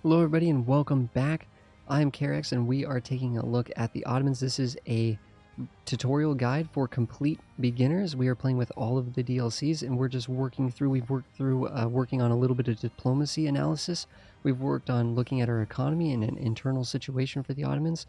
Hello everybody and welcome back. I'm Carex and we are taking a look at the Ottomans. This is a tutorial guide for complete beginners. We are playing with all of the DLCs and we're just working through, working on a little bit of diplomacy analysis. We've worked on looking at our economy and an internal situation for the Ottomans.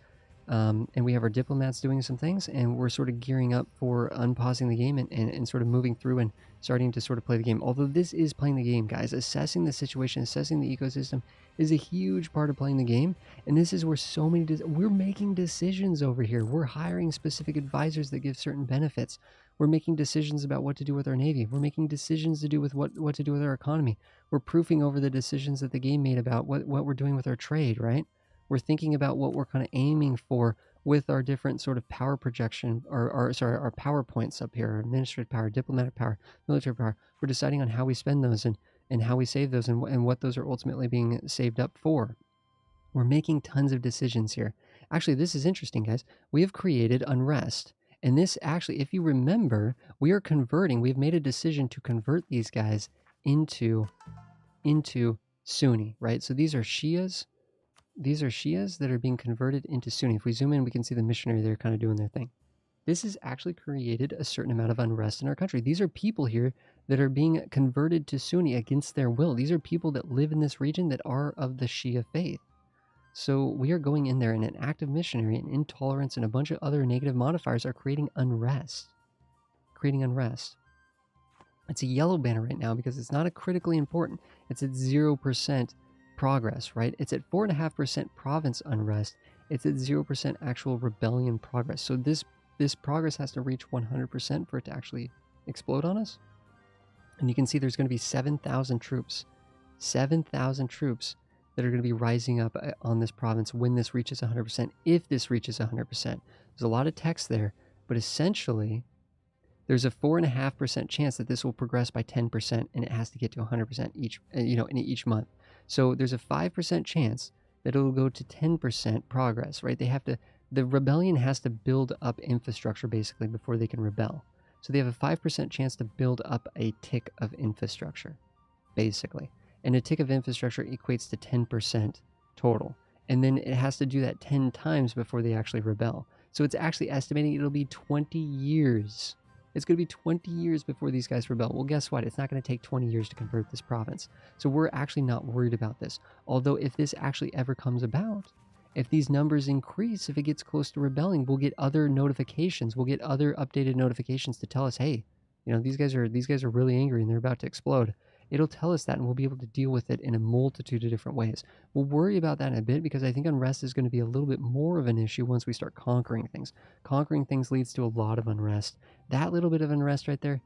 And we have our diplomats doing some things, and we're sort of gearing up for unpausing the game and sort of moving through and starting to sort of play the game. Although this is playing the game, guys, assessing the situation, assessing the ecosystem is a huge part of playing the game. And this is where so many, we're making decisions over here. We're hiring specific advisors that give certain benefits. We're making decisions about what to do with our navy. We're making decisions to do with what to do with our economy. We're proofing over the decisions that the game made about what we're doing with our trade, right? We're thinking about what we're kind of aiming for with our different sort of power projection, our power points up here, our administrative power, diplomatic power, military power. We're deciding on how we spend those and how we save those and what those are ultimately being saved up for. We're making tons of decisions here. Actually, this is interesting, guys. We have created Unrest. And this actually, if you remember, we've made a decision to convert these guys into Sunni, right? So these are Shias. These are Shias that are being converted into Sunni. If we zoom in, we can see the missionary there kind of doing their thing. This has actually created a certain amount of unrest in our country. These are people here that are being converted to Sunni against their will. These are people that live in this region that are of the Shia faith. So we are going in there, and an active missionary and intolerance and a bunch of other negative modifiers are creating unrest. It's a yellow banner right now because it's not a critically important. It's at 0% progress, right? It's at 4.5% province unrest. It's at 0% actual rebellion progress. So this progress has to reach 100% for it to actually explode on us. And you can see there's going to be 7,000 troops. 7,000 troops that are going to be rising up on this province when this reaches 100%, if this reaches 100%. There's a lot of text there, but essentially there's a 4.5% chance that this will progress by 10% and it has to get to 100% in each month. So there's a 5% chance that it'll go to 10% progress, right? The rebellion has to build up infrastructure basically before they can rebel. So they have a 5% chance to build up a tick of infrastructure, basically. And a tick of infrastructure equates to 10% total. And then it has to do that 10 times before they actually rebel. So it's actually estimating it'll be 20 years. It's going to be 20 years before these guys rebel. Well, guess what? It's not going to take 20 years to convert this province. So we're actually not worried about this. Although if this actually ever comes about, if these numbers increase, if it gets close to rebelling, we'll get other notifications. We'll get other updated notifications to tell us, hey, these guys are really angry and they're about to explode. It'll tell us that, and we'll be able to deal with it in a multitude of different ways. We'll worry about that in a bit because I think unrest is going to be a little bit more of an issue once we start conquering things. Conquering things leads to a lot of unrest. That little bit of unrest right there,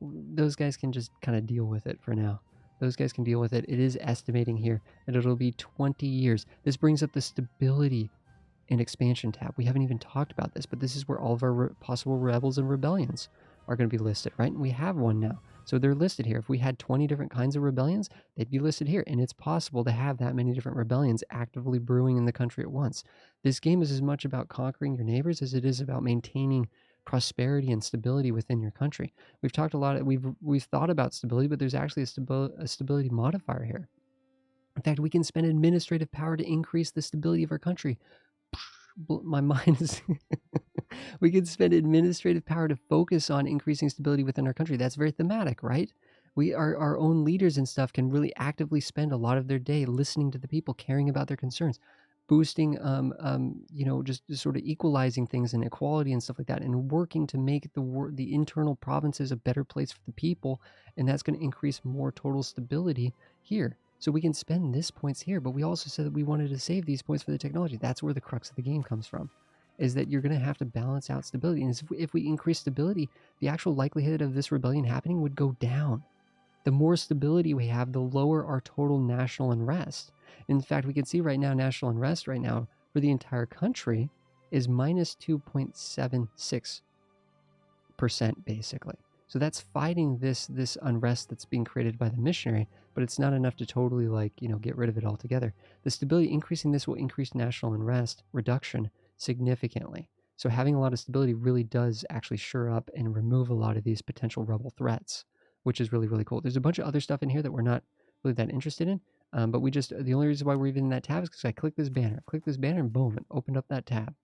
those guys can just kind of deal with it for now. Those guys can deal with it. It is estimating here that it'll be 20 years. This brings up the stability and expansion tab. We haven't even talked about this, but this is where all of our possible rebels and rebellions are going to be listed, right? And we have one now. So they're listed here. If we had 20 different kinds of rebellions, they'd be listed here. And it's possible to have that many different rebellions actively brewing in the country at once. This game is as much about conquering your neighbors as it is about maintaining prosperity and stability within your country. We've talked a lot, we've thought about stability, but there's actually a stability modifier here. In fact, we can spend administrative power to increase the stability of our country. My mind is... We can spend administrative power to focus on increasing stability within our country. That's very thematic, right? Our own leaders and stuff can really actively spend a lot of their day listening to the people, caring about their concerns, boosting, just sort of equalizing things and equality and stuff like that, and working to make the internal provinces a better place for the people, and that's going to increase more total stability here. So we can spend this points here, but we also said that we wanted to save these points for the technology. That's where the crux of the game comes from, is that you're going to have to balance out stability. And if we increase stability, the actual likelihood of this rebellion happening would go down. The more stability we have, the lower our total national unrest. In fact, we can see right now, national unrest right now for the entire country is minus 2.76%, basically. So that's fighting this unrest that's being created by the missionary, but it's not enough to totally get rid of it altogether. The stability, increasing this will increase national unrest reduction significantly. So having a lot of stability really does actually shore up and remove a lot of these potential rebel threats, which is really, really cool. There's a bunch of other stuff in here that we're not really that interested in. But the only reason why we're even in that tab is because I click this banner, and boom, it opened up that tab.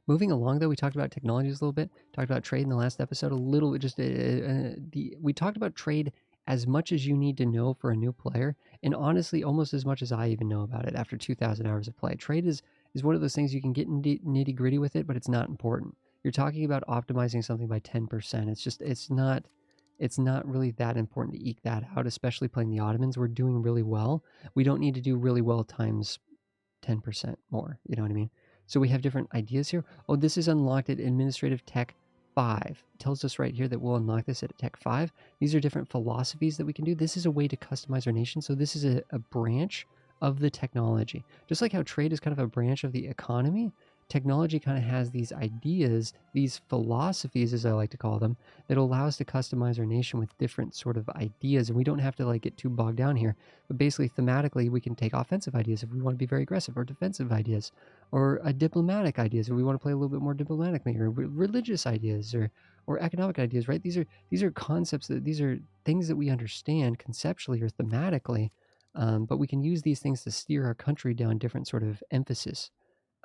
Moving along, though, we talked about technologies a little bit, talked about trade in the last episode a little. We talked about trade as much as you need to know for a new player, and honestly, almost as much as I even know about it after 2,000 hours of play. Trade is one of those things you can get nitty gritty with it, but it's not important. You're talking about optimizing something by 10%. It's not really that important to eke that out, especially playing the Ottomans. We're doing really well. We don't need to do really well times 10% more. You know what I mean? So we have different ideas here. Oh, this is unlocked at Administrative Tech 5. It tells us right here that we'll unlock this at Tech 5. These are different philosophies that we can do. This is a way to customize our nation. So this is a branch of the technology. Just like how trade is kind of a branch of the economy, technology kind of has these ideas, these philosophies, as I like to call them, that allow us to customize our nation with different sort of ideas. And we don't have to like get too bogged down here. But basically, thematically, we can take offensive ideas if we want to be very aggressive, or defensive ideas, or diplomatic ideas if we want to play a little bit more diplomatically, or religious ideas, or economic ideas, right? These are concepts, these are things that we understand conceptually or thematically, but we can use these things to steer our country down different sort of emphasis.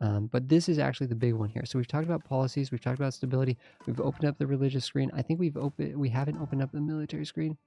But this is actually the big one here. So we've talked about policies, we've talked about stability, we've opened up the religious screen. I think we haven't opened up the military screen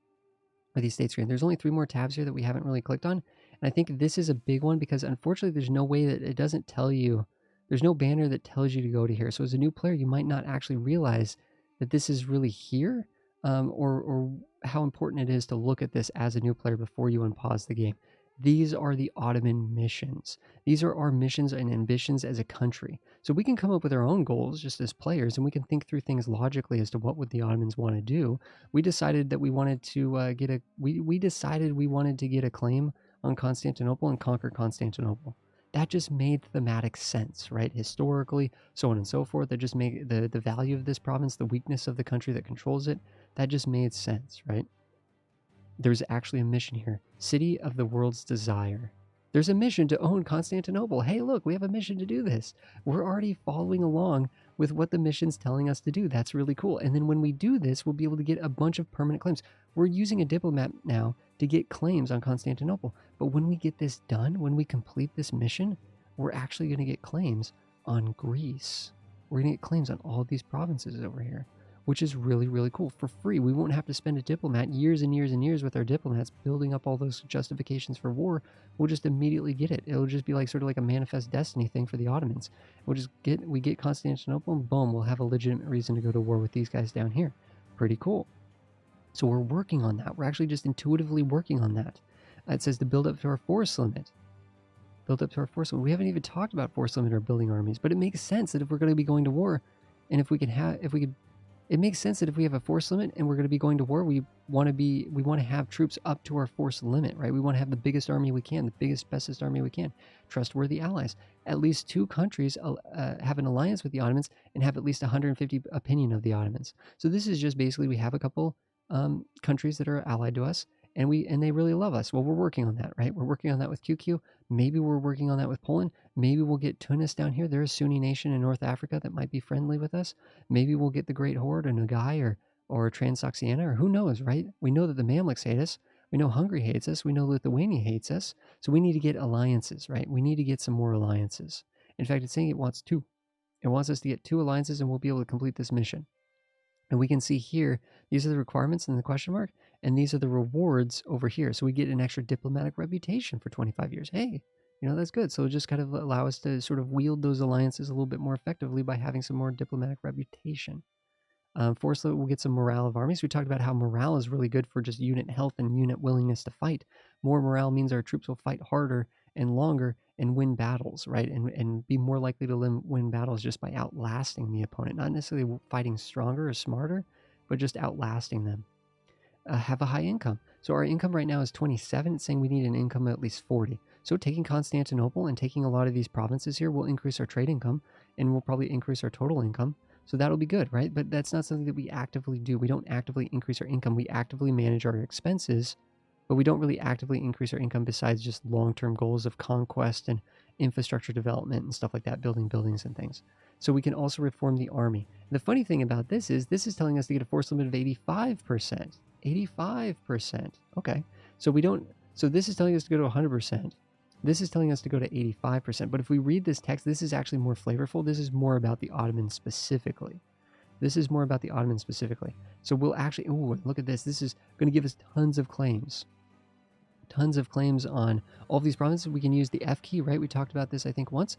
or the state screen. There's only 3 more tabs here that we haven't really clicked on. And I think this is a big one because unfortunately there's no way that it doesn't tell you, there's no banner that tells you to go to here. So as a new player, you might not actually realize that this is really here, or how important it is to look at this as a new player before you unpause the game. These are the Ottoman missions. These are our missions and ambitions as a country. So we can come up with our own goals just as players, and we can think through things logically as to what would the Ottomans want to do. We decided that we wanted to we decided we wanted to get a claim on Constantinople and conquer Constantinople. That just made thematic sense, right? Historically, so on and so forth. That just made the value of this province, the weakness of the country that controls it, that just made sense, right? There's actually a mission here. City of the World's Desire. There's a mission to own Constantinople. Hey, look, we have a mission to do this. We're already following along with what the mission's telling us to do. That's really cool. And then when we do this, we'll be able to get a bunch of permanent claims. We're using a diplomat now to get claims on Constantinople. But when we get this done, when we complete this mission, we're actually going to get claims on Greece. We're going to get claims on all of these provinces over here, which is really, really cool, for free. We won't have to spend a diplomat years and years and years with our diplomats building up all those justifications for war. We'll just immediately get it. It'll just be like sort of like a manifest destiny thing for the Ottomans. We get Constantinople, and boom, we'll have a legitimate reason to go to war with these guys down here. Pretty cool. So we're working on that. We're actually just intuitively working on that. It says to build up to our force limit. Build up to our force limit. We haven't even talked about force limit or building armies, but it makes sense that if we're going to be going to war, and it makes sense that if we have a force limit and we're going to be going to war, we want to have troops up to our force limit, right? We want to have the biggest army we can, the biggest, bestest army we can, trustworthy allies. At least 2 countries have an alliance with the Ottomans and have at least 150 opinion of the Ottomans. So this is just basically we have a couple countries that are allied to us, and they really love us. Well, we're working on that, right? We're working on that with QQ. Maybe we're working on that with Poland. Maybe we'll get Tunis down here. They're a Sunni nation in North Africa that might be friendly with us. Maybe we'll get the Great Horde, or Nogai, or Transoxiana, or who knows, right? We know that the Mamluks hate us. We know Hungary hates us. We know Lithuania hates us. So we need to get alliances, right? We need to get some more alliances. In fact, it's saying it wants 2. It wants us to get 2 alliances, and we'll be able to complete this mission. And we can see here, these are the requirements in the question mark, and these are the rewards over here. So we get an extra diplomatic reputation for 25 years. Hey, that's good. So it'll just kind of allow us to sort of wield those alliances a little bit more effectively by having some more diplomatic reputation. Force limit, we'll get some morale of armies. We talked about how morale is really good for just unit health and unit willingness to fight. More morale means our troops will fight harder and longer and win battles, right? And be more likely to win battles just by outlasting the opponent, not necessarily fighting stronger or smarter, but just outlasting them. Have a high income. So our income right now is 27. It's saying we need an income of at least 40. So taking Constantinople and taking a lot of these provinces here will increase our trade income, and will probably increase our total income. So that'll be good, right? But that's not something that we actively do. We don't actively increase our income. We actively manage our expenses, but we don't really actively increase our income besides just long-term goals of conquest and infrastructure development and stuff like that, building buildings and things. So we can also reform the army. The funny thing about this is telling us to get a force limit of 85%. 85%. Okay. So we don't So this is telling us to go to 100%. This is telling us to go to 85%. But if we read this text, this is actually more flavorful. This is more about the Ottomans specifically. This is more about the Ottomans specifically. So we'll actually, oh, look at this. This is going to give us tons of claims. Tons of claims on all of these provinces. We can use the F key, right? We talked about this, I think, once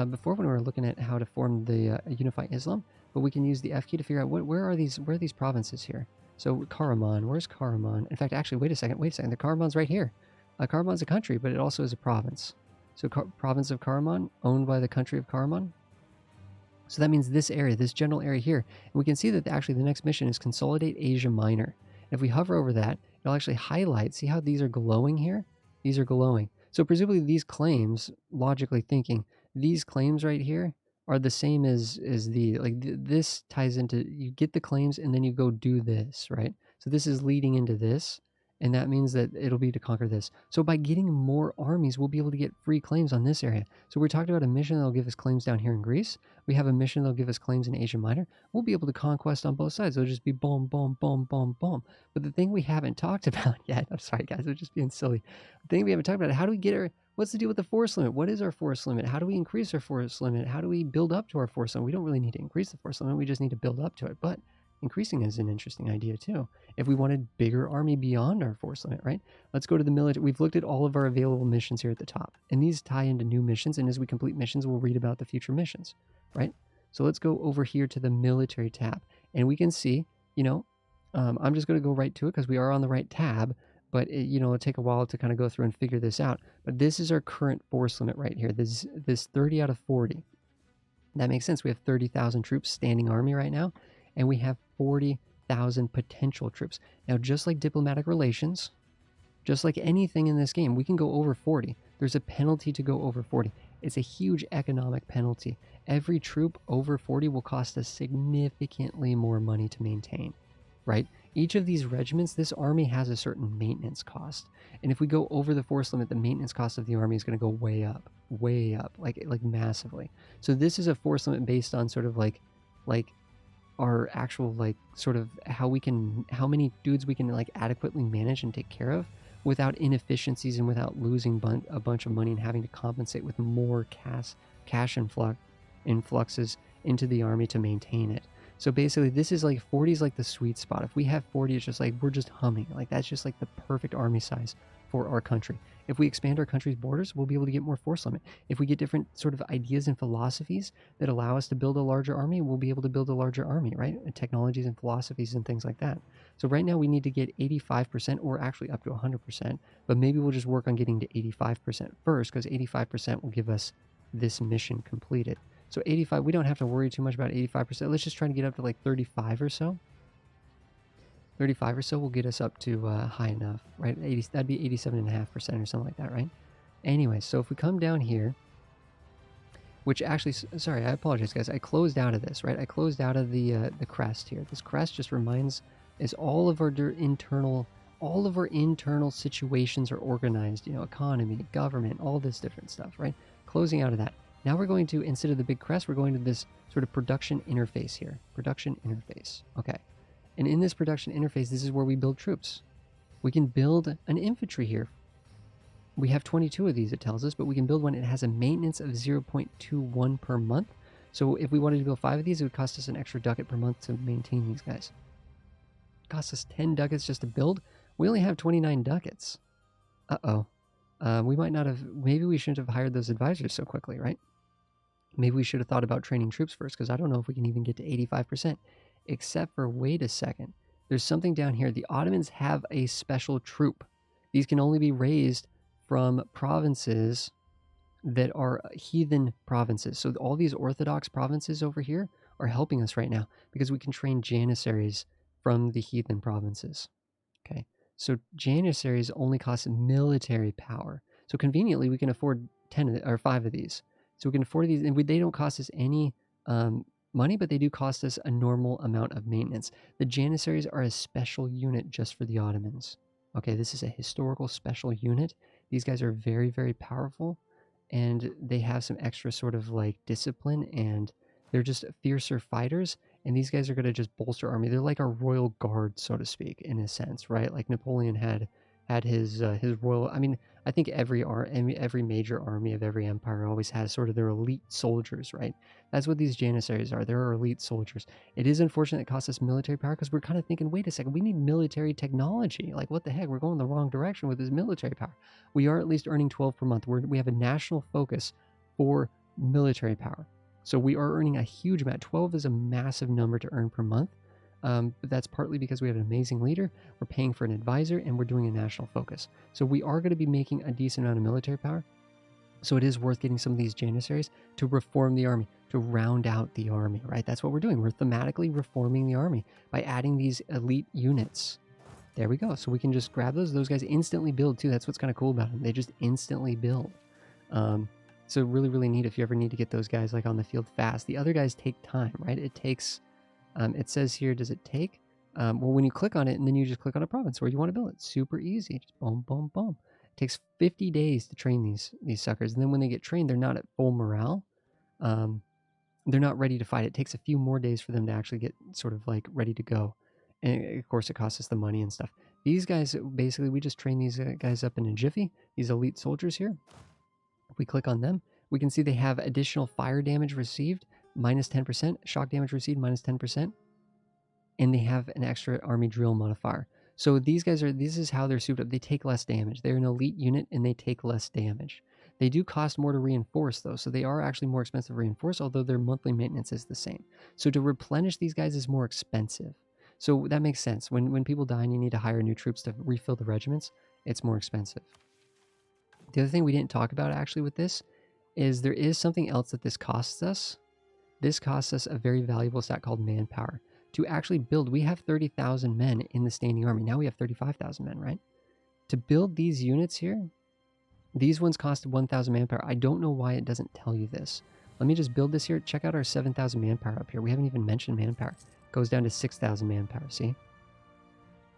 before when we were looking at how to form the unify Islam. But we can use the F key to figure out where are these provinces here. So Karaman, where's Karaman? In fact, actually, wait a second. The Karaman's right here. Karaman's a country, but it also is a province. So province of Karaman, owned by the country of Karaman. So that means this area, this general area here. And we can see that actually the next mission is Consolidate Asia Minor. And if we hover over that, it'll actually highlight, see how these are glowing here? These are glowing. So presumably these claims, logically thinking, these claims right here are the same as this ties into, you get the claims and then you go do this, right? So this is leading into this. And that means that it'll be to conquer this. So by getting more armies, we'll be able to get free claims on this area. So we're talking about a mission that'll give us claims down here in Greece. We have a mission that'll give us claims in Asia Minor. We'll be able to conquest on both sides. It'll just be boom, boom, boom, boom, boom. But the thing we haven't talked about yet, I'm sorry guys, I'm just being silly. The thing we haven't talked about, how do we get our, what's the deal with the force limit? What is our force limit? How do we increase our force limit? How do we build up to our force limit? We don't really need to increase the force limit. We just need to build up to it. But increasing is an interesting idea too. If we wanted bigger army beyond our force limit, right? Let's go to the military. We've looked at all of our available missions here at the top, and these tie into new missions. And as we complete missions, we'll read about the future missions, right? So let's go over here to the military tab, and we can see, I'm just going to go right to it because we are on the right tab, but it'll take a while to kind of go through and figure this out. But this is our current force limit right here. This 30 out of 40. That makes sense. We have 30,000 troops, standing army right now, and we have 40,000 potential troops. Now, just like diplomatic relations, just like anything in this game, we can go over 40. There's a penalty to go over 40. It's a huge economic penalty. Every troop over 40 will cost us significantly more money to maintain, right? Each of these regiments, this army has a certain maintenance cost. And if we go over the force limit, the maintenance cost of the army is going to go way up, like massively. So this is a force limit based on sort of like our actual sort of how many dudes we can adequately manage and take care of without inefficiencies and without losing a bunch of money and having to compensate with more cash influxes into the army to maintain it. So basically this is 40 is the sweet spot. If we have 40, it's just we're just humming. That's just the perfect army size for our country. If we expand our country's borders, we'll be able to get more force limit. If we get different sort of ideas and philosophies that allow us to build a larger army, we'll be able to build a larger army, right? And technologies and philosophies and things like that. So right now we need to get 85% or actually up to 100%, but maybe we'll just work on getting to 85% first because 85% will give us this mission completed. So 85, we don't have to worry too much about 85%. Let's just try to get up to 35 or so. 35 or so will get us up to high enough, right? 80, that'd be 87.5% or something like that, right? Anyway, so if we come down here, which actually, sorry, I apologize, guys. I closed out of this, right? I closed out of the crest here. This crest just is all of our internal situations are organized, economy, government, all this different stuff, right? Closing out of that. Now we're going to, instead of the big crest, we're going to this sort of production interface here. Production interface, okay. And in this production interface, this is where we build troops. We can build an infantry here. We have 22 of these, it tells us, but we can build one. It has a maintenance of 0.21 per month. So if we wanted to build 5 of these, it would cost us an extra ducat per month to maintain these guys. It costs us 10 ducats just to build. We only have 29 ducats. Uh-oh. We might not have, maybe we shouldn't have hired those advisors so quickly, right? Maybe we should have thought about training troops first, because I don't know if we can even get to 85%. Except for, wait a second, there's something down here. The Ottomans have a special troop. These can only be raised from provinces that are heathen provinces. So all these Orthodox provinces over here are helping us right now because we can train janissaries from the heathen provinces. Okay, so janissaries only cost military power. So conveniently, we can afford 10 or 5 of these. So we can afford these, and they don't cost us any money, but they do cost us a normal amount of maintenance. The janissaries are a special unit just for the Ottomans. Okay, this is a historical special unit. These guys are very, very powerful, and they have some extra sort of discipline, and they're just fiercer fighters, and these guys are going to just bolster army. They're like our royal guard, so to speak, in a sense, right? Like Napoleon had had his royal. I mean, I think every major army of every empire always has sort of their elite soldiers, right? That's what these janissaries are. They're our elite soldiers. It is unfortunate it costs us military power because we're kind of thinking, wait a second, we need military technology. Like, what the heck? We're going the wrong direction with this military power. We are at least earning 12 per month. We have a national focus for military power. So we are earning a huge amount. 12 is a massive number to earn per month. But that's partly because we have an amazing leader, we're paying for an advisor, and we're doing a national focus. So we are going to be making a decent amount of military power. So it is worth getting some of these janissaries to reform the army, to round out the army, right? That's what we're doing. We're thematically reforming the army by adding these elite units. There we go. So we can just grab those. Those guys instantly build too. That's what's kind of cool about them. They just instantly build. So really, really neat if you ever need to get those guys like on the field fast. The other guys take time, right? It takes... it says here, does it take? Well, when you click on it and then you just click on a province where you want to build it, super easy. Just boom, boom, boom. It takes 50 days to train these suckers. And then when they get trained, they're not at full morale. They're not ready to fight. It takes a few more days for them to actually get sort of like ready to go. And of course, it costs us the money and stuff. These guys, basically, we just train these guys up in a jiffy, these elite soldiers here. If we click on them, we can see they have additional fire damage received, minus 10%, shock damage received, minus 10%, and they have an extra army drill modifier. So these guys this is how they're souped up. They take less damage. They're an elite unit and they take less damage. They do cost more to reinforce though, so they are actually more expensive to reinforce, although their monthly maintenance is the same. So to replenish these guys is more expensive. So that makes sense. When people die and you need to hire new troops to refill the regiments, it's more expensive. The other thing we didn't talk about actually with this is there is something else that this costs us. This costs us a very valuable stat called manpower. To actually build, we have 30,000 men in the standing army. Now we have 35,000 men, right? To build these units here, these ones cost 1,000 manpower. I don't know why it doesn't tell you this. Let me just build this here. Check out our 7,000 manpower up here. We haven't even mentioned manpower. It goes down to 6,000 manpower, see?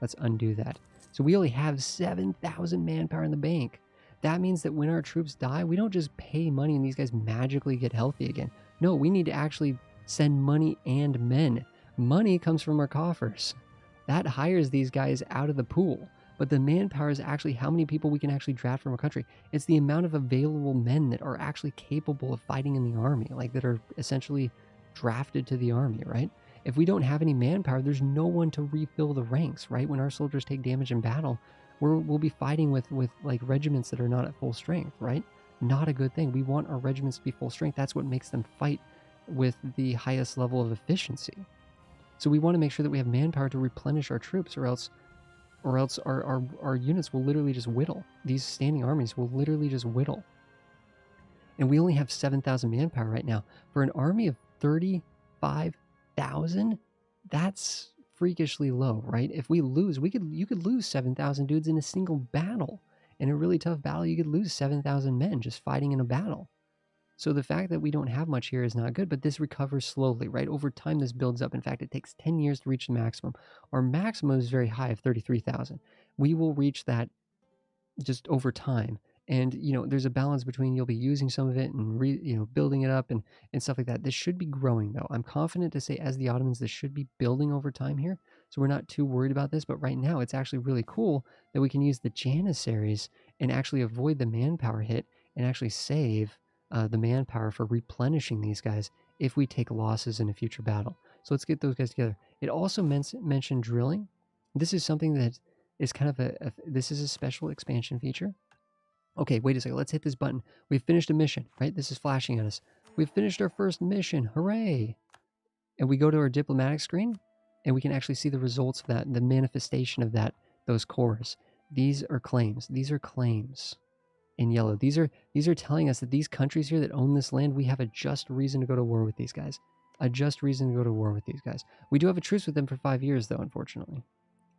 Let's undo that. So we only have 7,000 manpower in the bank. That means that when our troops die, we don't just pay money and these guys magically get healthy again. No, we need to actually send money and men. Money comes from our coffers. That hires these guys out of the pool. But the manpower is actually how many people we can actually draft from a country. It's the amount of available men that are actually capable of fighting in the army, like that are essentially drafted to the army, right? If we don't have any manpower, there's no one to refill the ranks, right? When our soldiers take damage in battle, we'll be fighting with like regiments that are not at full strength, right? Not a good thing. We want our regiments to be full strength. That's what makes them fight with the highest level of efficiency. So we want to make sure that we have manpower to replenish our troops, or else our units will literally just whittle. These standing armies will literally just whittle. And we only have 7,000 manpower right now. For an army of 35,000, that's freakishly low, right? If we lose, you could lose 7,000 dudes in a single battle. In a really tough battle, you could lose 7,000 men just fighting in a battle. So the fact that we don't have much here is not good, but this recovers slowly, right? Over time, this builds up. In fact, it takes 10 years to reach the maximum. Our maximum is very high of 33,000. We will reach that just over time. And, there's a balance between you'll be using some of it and, building it up and stuff like that. This should be growing, though. I'm confident to say, as the Ottomans, this should be building over time here. So we're not too worried about this. But right now, it's actually really cool that we can use the Janissaries and actually avoid the manpower hit and actually save the manpower for replenishing these guys if we take losses in a future battle. So let's get those guys together. It also mentioned drilling. This is something that is kind of this is a special expansion feature. Okay, wait a second. Let's hit this button. We've finished a mission, right? This is flashing at us. We've finished our first mission. Hooray! And we go to our diplomatic screen, and we can actually see the results of that, the manifestation of those cores. These are claims. These are claims in yellow. These are telling us that these countries here that own this land, we have a just reason to go to war with these guys. A just reason to go to war with these guys. We do have a truce with them for 5 years, though, unfortunately.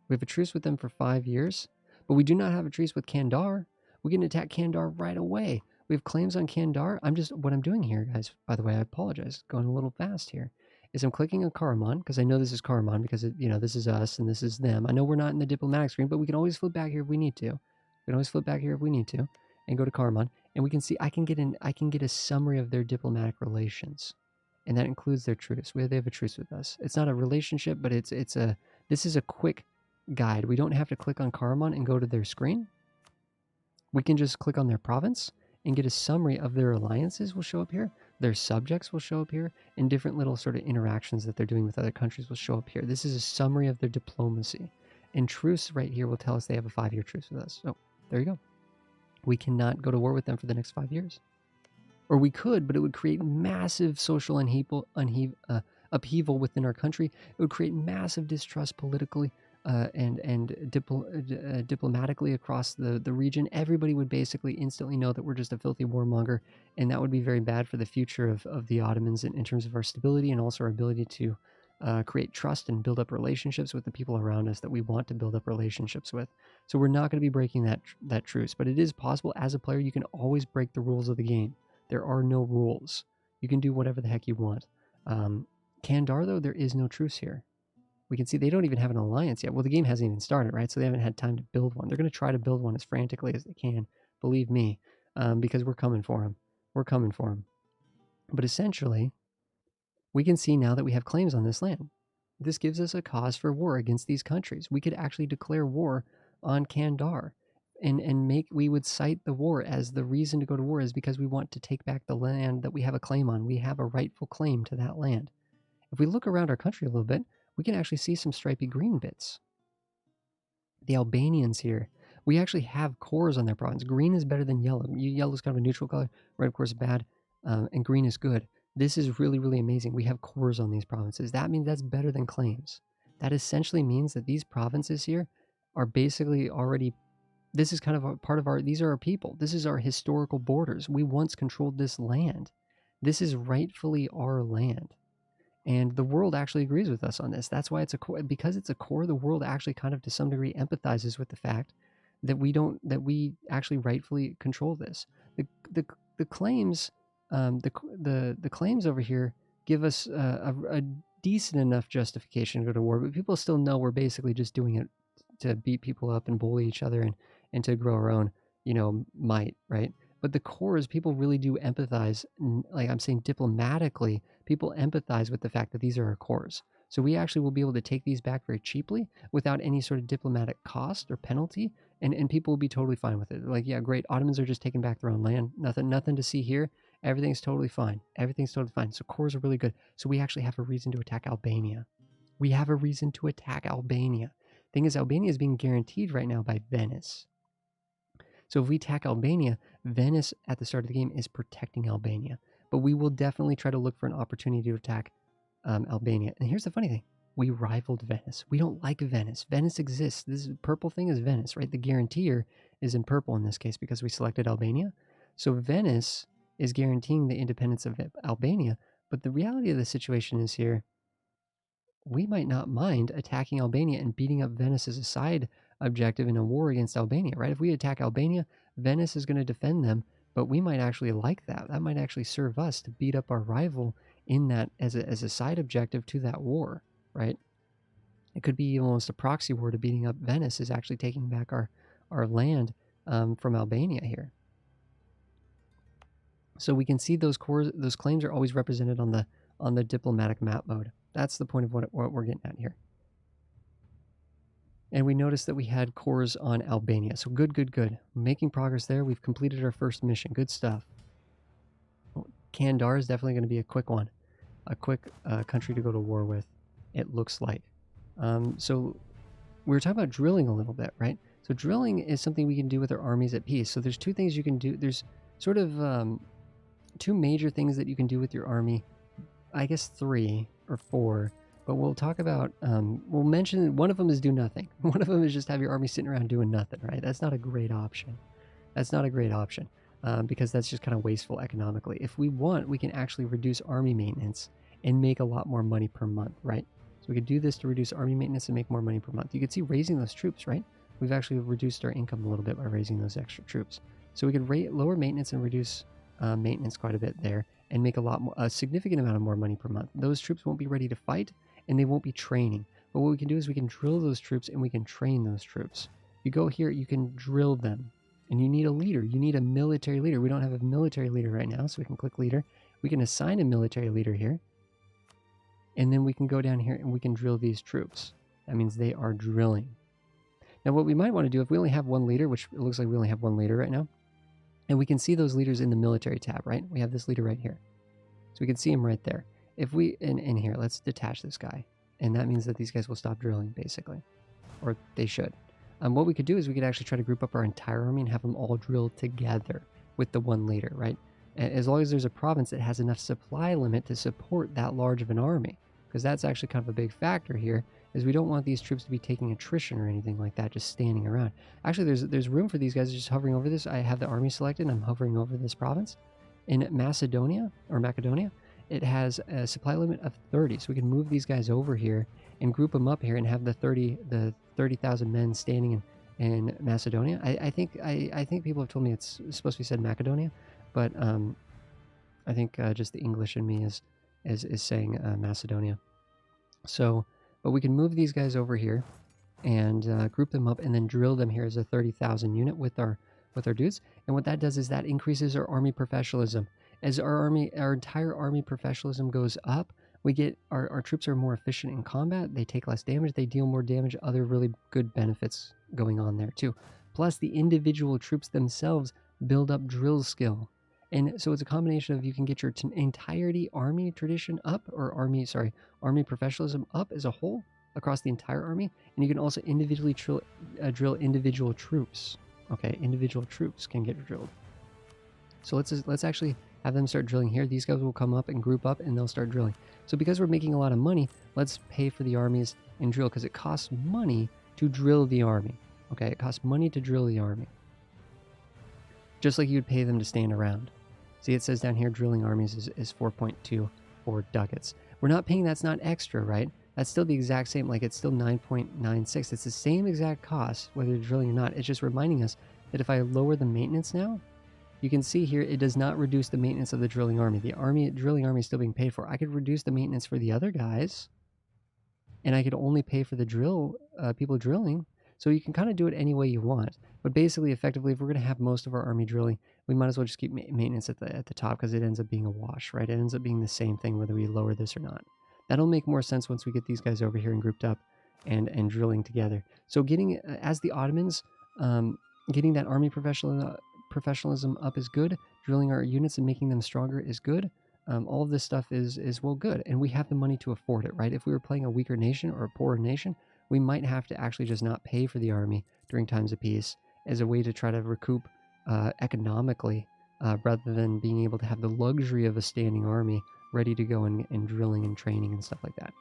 We have a truce with them for 5 years, but we do not have a truce with Kandar. We can attack Kandar right away. We have claims on Kandar. What I'm doing here, guys, by the way, I apologize, going a little fast here, is I'm clicking on Karaman, because I know this is Karaman, because this is us and this is them. I know we're not in the diplomatic screen, but we can always flip back here if we need to. We can always flip back here if we need to and go to Karaman, and we can see I can get a summary of their diplomatic relations, and that includes their truce. They have a truce with us. It's not a relationship, but this is a quick guide. We don't have to click on Karaman and go to their screen. We can just click on their province and get a summary of their alliances will show up here. Their subjects will show up here, and different little sort of interactions that they're doing with other countries will show up here. This is a summary of their diplomacy. And truce right here will tell us they have a 5-year truce with us. So there you go. We cannot go to war with them for the next 5 years. Or we could, but it would create massive social upheaval within our country. It would create massive distrust politically and diplomatically across the region. Everybody would basically instantly know that we're just a filthy warmonger, and that would be very bad for the future of the Ottomans in terms of our stability and also our ability to create trust and build up relationships with the people around us that we want to build up relationships with. So we're not going to be breaking that truce, but it is possible. As a player, you can always break the rules of the game. There are no rules. You can do whatever the heck you want. Kandar, though, there is no truce here. We can see they don't even have an alliance yet. Well, the game hasn't even started, right? So they haven't had time to build one. They're going to try to build one as frantically as they can, believe me, because we're coming for them. We're coming for them. But essentially, we can see now that we have claims on this land. This gives us a cause for war against these countries. We could actually declare war on Kandar. And we would cite the war as the reason to go to war is because we want to take back the land that we have a claim on. We have a rightful claim to that land. If we look around our country a little bit, we can actually see some stripy green bits. The Albanians here, we actually have cores on their province. Green is better than yellow. Yellow is kind of a neutral color. Red, of course, is bad, and green is good. This is really, really amazing. We have cores on these provinces. That means that's better than claims. That essentially means that these provinces here are basically already, this is kind of a part of these are our people. This is our historical borders. We once controlled this land. This is rightfully our land. And the world actually agrees with us on this. That's why it's a core. Because it's a core, the world actually kind of to some degree empathizes with the fact that we actually rightfully control this. The claims, the claims over here give us a decent enough justification to go to war, but people still know we're basically just doing it to beat people up and bully each other and to grow our own, might, right? But the core is people really do empathize, like I'm saying diplomatically, people empathize with the fact that these are our cores. So we actually will be able to take these back very cheaply without any sort of diplomatic cost or penalty, and people will be totally fine with it. Like, yeah, great, Ottomans are just taking back their own land. Nothing to see here. Everything's totally fine. Everything's totally fine. So cores are really good. So we actually have a reason to attack Albania. We have a reason to attack Albania. Thing is, Albania is being guaranteed right now by Venice. So if we attack Albania, Venice at the start of the game is protecting Albania. But we will definitely try to look for an opportunity to attack Albania. And here's the funny thing. We rivaled Venice. We don't like Venice. Venice exists. This purple thing is Venice, right? The guaranteer is in purple in this case because we selected Albania. So Venice is guaranteeing the independence of Albania. But the reality of the situation is here, we might not mind attacking Albania and beating up Venice as a side objective in a war against Albania, right? If we attack Albania, Venice is going to defend them, but we might actually like that. That might actually serve us to beat up our rival in that as a side objective to that war, right? It could be almost a proxy war to beating up Venice is actually taking back our land from Albania here. So we can see those claims are always represented on the diplomatic map mode. That's the point of what we're getting at here. And we noticed that we had cores on Albania. So good. Making progress there. We've completed our first mission. Good stuff. Kandar is definitely going to be a quick one. A quick country to go to war with, it looks like. So we were talking about drilling a little bit, right? So drilling is something we can do with our armies at peace. So there's two things you can do. There's sort of two major things that you can do with your army. I guess 3 or 4. But we'll talk about, we'll mention one of them is do nothing. One of them is just have your army sitting around doing nothing, right? That's not a great option. That's not a great option because that's just kind of wasteful economically. If we want, we can actually reduce army maintenance and make a lot more money per month, right? So we could do this to reduce army maintenance and make more money per month. You could see raising those troops, right? We've actually reduced our income a little bit by raising those extra troops. So we could lower maintenance and reduce maintenance quite a bit there and make a significant amount of more money per month. Those troops won't be ready to fight, and they won't be training. But what we can do is we can drill those troops and we can train those troops. You go here, you can drill them. And you need a leader. You need a military leader. We don't have a military leader right now, so we can click leader. We can assign a military leader here. And then we can go down here and we can drill these troops. That means they are drilling. Now, what we might want to do, if we only have one leader, which it looks like we only have one leader right now, and we can see those leaders in the military tab, right? We have this leader right here. So we can see him right there. If we, in here, let's detach this guy. And that means that these guys will stop drilling, basically. Or they should. What we could do is we could actually try to group up our entire army and have them all drill together with the one leader, right? As long as there's a province that has enough supply limit to support that large of an army. Because that's actually kind of a big factor here, is we don't want these troops to be taking attrition or anything like that, just standing around. Actually, there's room for these guys just hovering over this. I have the army selected, and I'm hovering over this province. In Macedonia, it has a supply limit of 30, so we can move these guys over here and group them up here and have the 30,000 men standing in Macedonia. I think people have told me it's supposed to be said Macedonia, but I think just the English in me is saying Macedonia. So, but we can move these guys over here and group them up and then drill them here as a 30,000 unit with our dudes. And what that does is that increases our army professionalism. As our entire army professionalism goes up, we get our troops are more efficient in combat. They take less damage. They deal more damage. Other really good benefits going on there too. Plus, the individual troops themselves build up drill skill. And so it's a combination of you can get your entirety army tradition up, or army professionalism up as a whole across the entire army, and you can also individually drill individual troops. Okay, individual troops can get drilled. So let's actually have them start drilling here. These guys will come up and group up, and they'll start drilling. So because we're making a lot of money, let's pay for the armies and drill, because it costs money to drill the army. Okay, it costs money to drill the army. Just like you'd pay them to stand around. See, it says down here drilling armies is 4.2 for ducats. We're not paying, that's not extra, right? That's still the exact same, like it's still 9.96. It's the same exact cost, whether you're drilling or not. It's just reminding us that if I lower the maintenance now, you can see here it does not reduce the maintenance of the drilling army. The drilling army is still being paid for. I could reduce the maintenance for the other guys, and I could only pay for the people drilling. So you can kind of do it any way you want. But basically, effectively, if we're going to have most of our army drilling, we might as well just keep maintenance at the top, because it ends up being a wash, right? It ends up being the same thing whether we lower this or not. That'll make more sense once we get these guys over here and grouped up and drilling together. So getting, as the Ottomans, getting that army professionalism up is good. Drilling our units and making them stronger is good. All of this stuff is well good, and we have the money to afford it, right? If we were playing a weaker nation or a poorer nation, we might have to actually just not pay for the army during times of peace as a way to try to recoup economically, rather than being able to have the luxury of a standing army ready to go and drilling and training and stuff like that.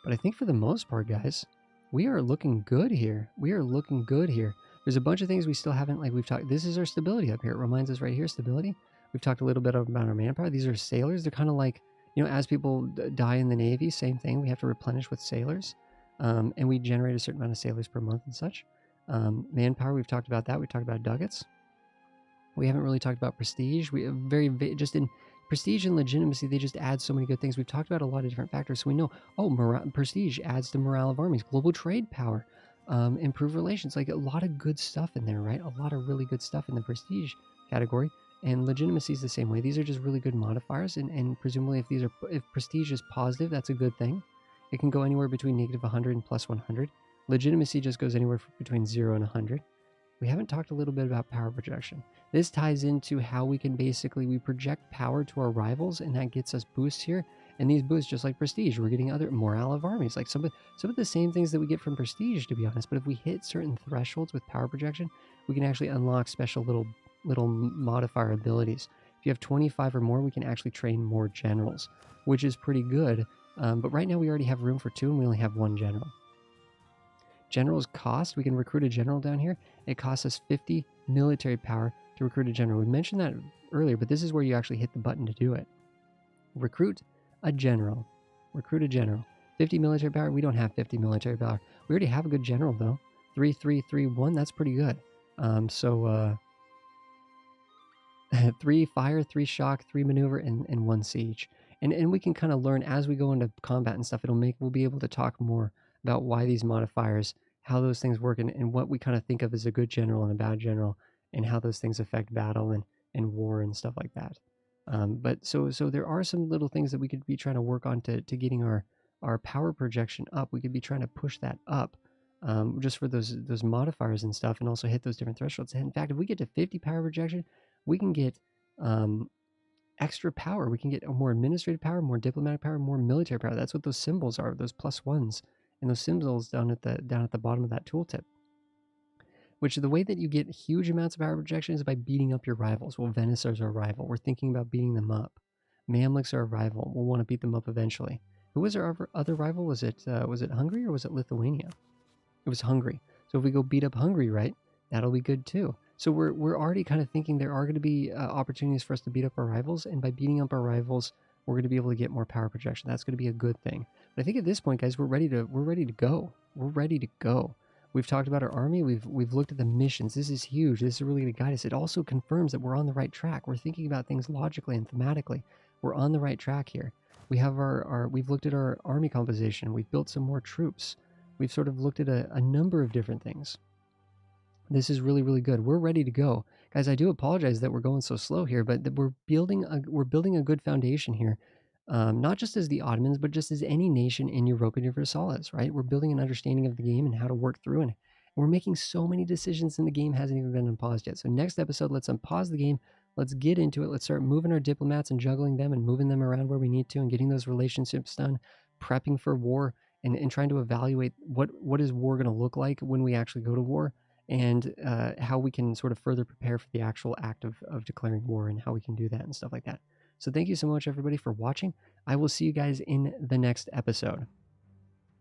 But I think for the most part, guys, we are looking good here. There's a bunch of things we still haven't, like we've talked, this is our stability up here. It reminds us right here, stability. We've talked a little bit about our manpower. These are sailors. They're kind of like, as people die in the Navy, same thing. We have to replenish with sailors. And we generate a certain amount of sailors per month and such. Manpower, we've talked about that. We've talked about ducats. We haven't really talked about prestige. We just in prestige and legitimacy, they just add so many good things. We've talked about a lot of different factors, so we know, prestige adds to morale of armies, global trade power, improve relations, like a lot of good stuff in there, right? A lot of really good stuff in the prestige category. And legitimacy is the same way. These are just really good modifiers, and presumably if prestige is positive, that's a good thing. It can go anywhere between -100 and +100. Legitimacy just goes anywhere between 0 and 100. We haven't talked a little bit about power projection. This ties into how we can we project power to our rivals, and that gets us boosts here. And these boosts, just like prestige, we're getting other morale of armies, like some of the same things that we get from prestige, to be honest. But if we hit certain thresholds with power projection, we can actually unlock special little modifier abilities. If you have 25 or more, we can actually train more generals, which is pretty good. But right now we already have room for 2, and we only have 1 general. Generals cost, we can recruit a general down here. It costs us 50 military power to recruit a general. We mentioned that earlier, but this is where you actually hit the button to do it. Recruit a general. 50 military power. We don't have 50 military power. We already have a good general, though. 3, 3, 3, 1. That's pretty good. 3 fire, 3 shock, 3 maneuver, and 1 siege. And we can kind of learn as we go into combat and stuff. We'll be able to talk more about why these modifiers, how those things work, and what we kind of think of as a good general and a bad general, and how those things affect battle and war and stuff like that. But so there are some little things that we could be trying to work on to getting our our power projection up. We could be trying to push that up just for those modifiers and stuff, and also hit those different thresholds. And in fact, if we get to 50 power projection, we can get extra power. We can get more administrative power, more diplomatic power, more military power. That's what those symbols are, those +1s, and those symbols down at the bottom of that tooltip. Which the way that you get huge amounts of power projection is by beating up your rivals. Well, Venice is our rival. We're thinking about beating them up. Mamluks are a rival. We'll want to beat them up eventually. Who was our other rival? Was it Hungary or was it Lithuania? It was Hungary. So if we go beat up Hungary, right, that'll be good too. So we're already kind of thinking there are going to be opportunities for us to beat up our rivals, and by beating up our rivals, we're going to be able to get more power projection. That's going to be a good thing. But I think at this point, guys, we're ready to go. We're ready to go. We've talked about our army. We've looked at the missions. This is huge. This is really going to guide us. It also confirms that we're on the right track. We're thinking about things logically and thematically. We're on the right track here. We have we've looked at our army composition. We've built some more troops. We've sort of looked at a number of different things. This is really, really good. We're ready to go. Guys, I do apologize that we're going so slow here, but we're building a good foundation here. Not just as the Ottomans, but just as any nation in Europa Universalis, right? We're building an understanding of the game and how to work through it. We're making so many decisions and the game hasn't even been unpaused yet. So next episode, let's unpause the game. Let's get into it. Let's start moving our diplomats and juggling them and moving them around where we need to and getting those relationships done, prepping for war and trying to evaluate what is war going to look like when we actually go to war, and how we can sort of further prepare for the actual act of declaring war and how we can do that and stuff like that. So thank you so much, everybody, for watching. I will see you guys in the next episode.